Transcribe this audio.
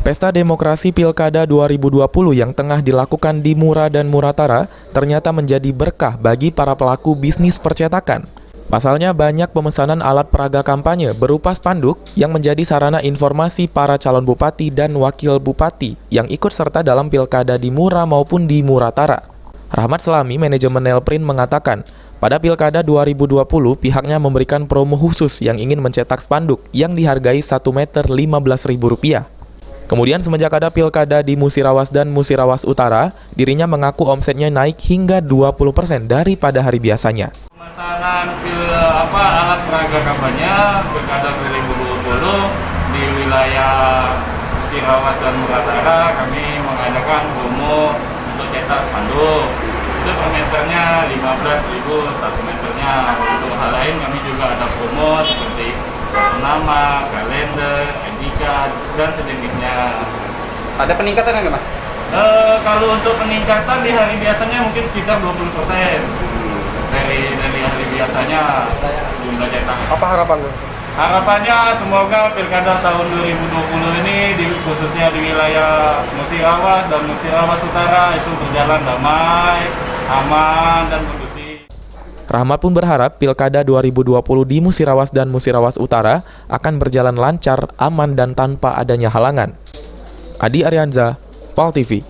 Pesta Demokrasi Pilkada 2020 yang tengah dilakukan di Mura dan Muratara ternyata menjadi berkah bagi para pelaku bisnis percetakan. Pasalnya banyak pemesanan alat peraga kampanye berupa spanduk yang menjadi sarana informasi para calon bupati dan wakil bupati yang ikut serta dalam pilkada di Mura maupun di Muratara. Rahmat Selami, manajemen Nelprint, mengatakan, pada pilkada 2020 pihaknya memberikan promo khusus yang ingin mencetak spanduk yang dihargai 1 meter Rp15.000. Kemudian semenjak ada pilkada di Musirawas dan Musirawas Utara, dirinya mengaku omsetnya naik hingga 20% daripada hari biasanya. Pemesanan alat peraga kampanye pilkada 2020 di wilayah Musirawas dan Muratara kami mengadakan promo untuk cetak spanduk. Itu per meternya 15.000 1 meternya. Untuk hal lain kami juga ada promo seperti nama, kalender, ID card, dan sejenisnya. Ada peningkatan nggak, Mas? Kalau untuk peningkatan di hari biasanya mungkin sekitar 20% dari hari biasanya jumlah cetak. Apa harapannya? Harapannya semoga pilkada tahun 2020 ini khususnya di wilayah Musirawas dan Musirawas Utara itu berjalan damai, aman, dan kondusif. Rahmat pun berharap pilkada 2020 di Musirawas dan Musirawas Utara akan berjalan lancar, aman, dan tanpa adanya halangan. Adi Arianza, PAL TV.